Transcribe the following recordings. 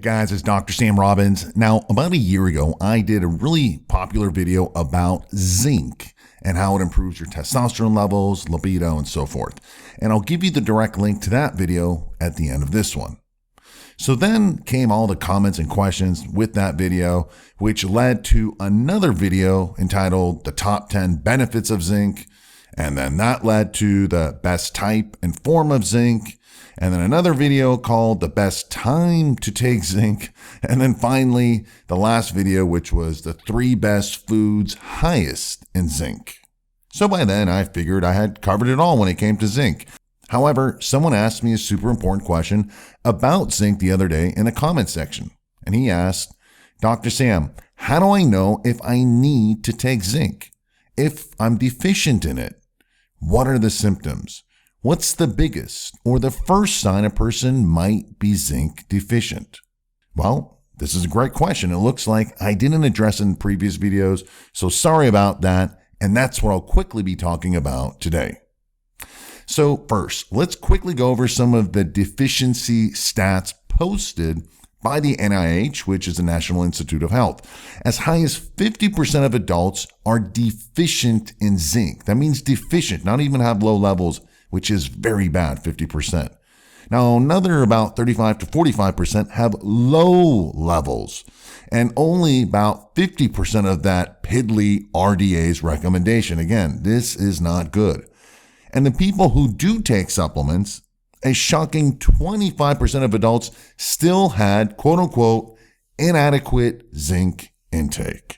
guys, it's Dr. Sam Robbins. Now, about a year ago, I did a really popular video about zinc and how it improves your testosterone levels, libido, and so forth. And I'll give you the direct link to that video at the end of this one. So then came all the comments and questions with that video, which led to another video entitled The Top 10 Benefits of Zinc. And then that led to the best type and form of zinc. And then another video called The Best Time to Take Zinc. And then finally, the last video, which was the 3 best foods highest in zinc. So by then, I figured I had covered it all when it came to zinc. However, someone asked me a super important question about zinc the other day in the comment section. And he asked, Dr. Sam, how do I know if I need to take zinc? If I'm deficient in it, what are the symptoms? What's the biggest or the first sign a person might be zinc deficient? Well, this is a great question. It looks like I didn't address it in previous videos, so sorry about that. And that's what I'll quickly be talking about today. So first, let's quickly go over some of the deficiency stats posted by the NIH, which is the National Institute of Health. As high as 50% of adults are deficient in zinc. That means deficient, not even have low levels, which is very bad, 50%. Now, another about 35 to 45% have low levels, and only about 50% of that piddly RDA's recommendation. Again, this is not good. And the people who do take supplements, a shocking 25% of adults still had, quote unquote, inadequate zinc intake.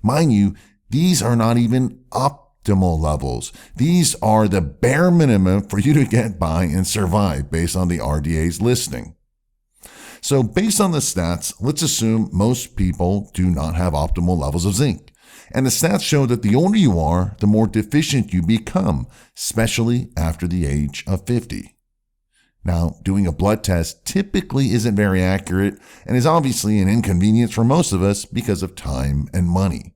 Mind you, these are not even optimal levels. These are the bare minimum for you to get by and survive based on the RDA's listing. So based on the stats, let's assume most people do not have optimal levels of zinc. And the stats show that the older you are, the more deficient you become, especially after the age of 50. Now, doing a blood test typically isn't very accurate and is obviously an inconvenience for most of us because of time and money.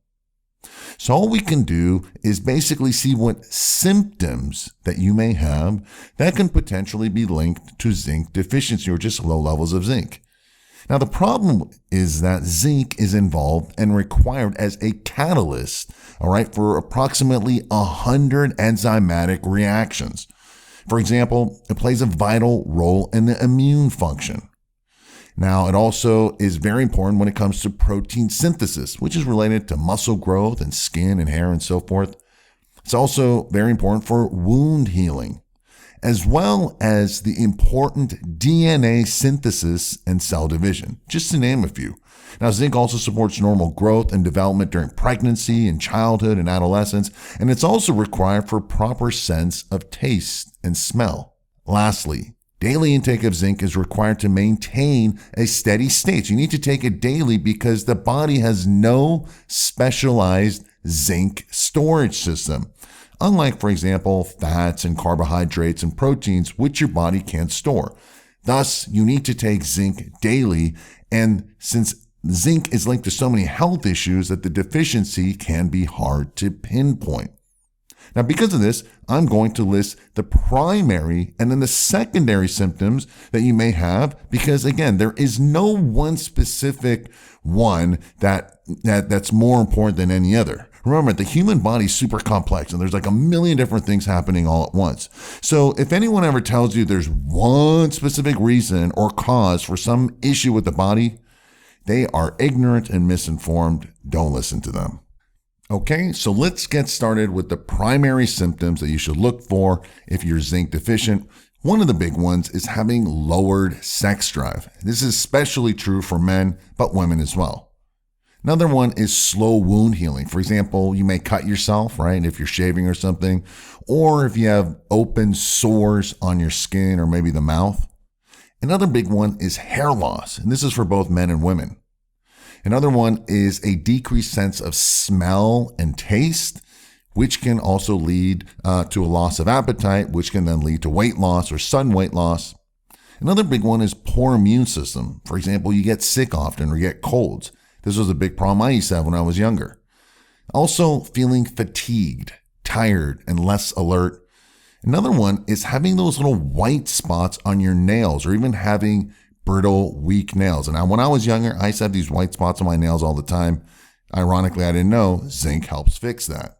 So all we can do is basically see what symptoms that you may have that can potentially be linked to zinc deficiency or just low levels of zinc. Now, the problem is that zinc is involved and required as a catalyst, all right, for approximately 100 enzymatic reactions. For example, it plays a vital role in the immune function. Now, it also is very important when it comes to protein synthesis, which is related to muscle growth and skin and hair and so forth. It's also very important for wound healing, as well as the important DNA synthesis and cell division, just to name a few. Now, zinc also supports normal growth and development during pregnancy and childhood and adolescence, and it's also required for proper sense of taste and smell. Lastly, daily intake of zinc is required to maintain a steady state. So you need to take it daily because the body has no specialized zinc storage system. Unlike, for example, fats and carbohydrates and proteins, which your body can't store. Thus, you need to take zinc daily. And since zinc is linked to so many health issues that the deficiency can be hard to pinpoint. Now, because of this, I'm going to list the primary and then the secondary symptoms that you may have, because again, there is no one specific one that's more important than any other. Remember, the human body is super complex and there's like a million different things happening all at once. So if anyone ever tells you there's one specific reason or cause for some issue with the body, they are ignorant and misinformed. Don't listen to them. Okay, so let's get started with the primary symptoms that you should look for if you're zinc deficient. One of the big ones is having lowered sex drive. This is especially true for men, but women as well. Another one is slow wound healing. For example, you may cut yourself, right, if you're shaving or something, or if you have open sores on your skin or maybe the mouth. Another big one is hair loss, and this is for both men and women. Another one is a decreased sense of smell and taste, which can also lead to a loss of appetite, which can then lead to weight loss or sudden weight loss. Another big one is poor immune system. For example, you get sick often or get colds. This was a big problem I used to have when I was younger. Also, feeling fatigued, tired, and less alert. Another one is having those little white spots on your nails or even having brittle, weak nails. And now, when I was younger, I used to have these white spots on my nails all the time. Ironically, I didn't know zinc helps fix that.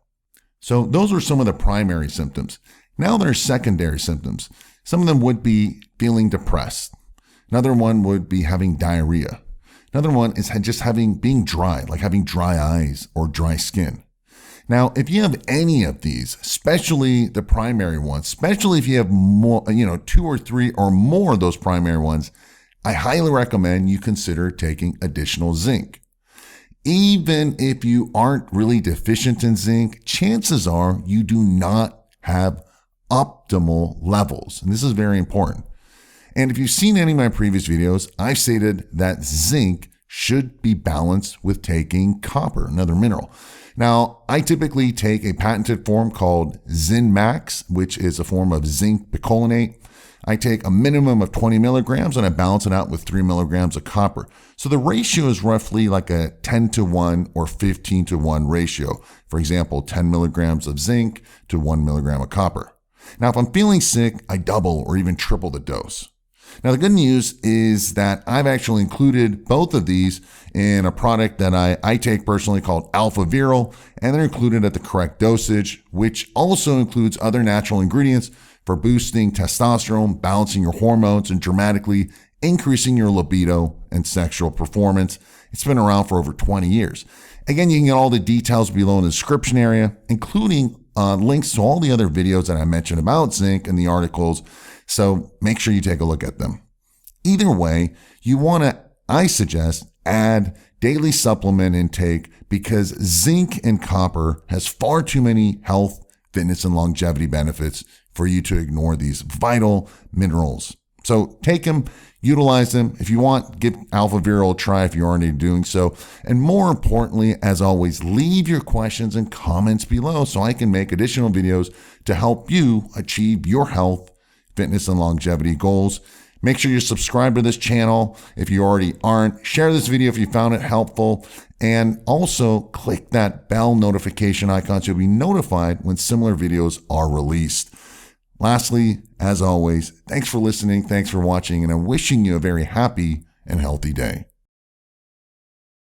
So those are some of the primary symptoms. Now there are secondary symptoms. Some of them would be feeling depressed. Another one would be having diarrhea. Another one is just being dry, like having dry eyes or dry skin. Now, if you have any of these, especially the primary ones, especially if you have more, 2 or 3 or more of those primary ones, I highly recommend you consider taking additional zinc. Even if you aren't really deficient in zinc, chances are you do not have optimal levels. And this is very important. And if you've seen any of my previous videos, I've stated that zinc should be balanced with taking copper, another mineral. Now, I typically take a patented form called Zinmax, which is a form of zinc picolinate. I take a minimum of 20 milligrams and I balance it out with 3 milligrams of copper. So the ratio is roughly like a 10-to-1 or 15-to-1 ratio. For example, 10 milligrams of zinc to 1 milligram of copper. Now, if I'm feeling sick, I double or even triple the dose. Now, the good news is that I've actually included both of these in a product that I take personally called AlphaViril, and they're included at the correct dosage, which also includes other natural ingredients for boosting testosterone, balancing your hormones, and dramatically increasing your libido and sexual performance. It's been around for over 20 years. Again, you can get all the details below in the description area, including links to all the other videos that I mentioned about zinc in the articles. So make sure you take a look at them. Either way, I suggest add daily supplement intake because zinc and copper has far too many health, fitness, and longevity benefits for you to ignore these vital minerals. So take them, utilize them. If you want, give AlphaViril a try if you're already doing so. And more importantly, as always, leave your questions and comments below so I can make additional videos to help you achieve your health, fitness, and longevity goals. Make sure you subscribe to this channel if you already aren't. Share this video if you found it helpful. And also click that bell notification icon so you'll be notified when similar videos are released. Lastly, as always, thanks for listening, thanks for watching, and I'm wishing you a very happy and healthy day.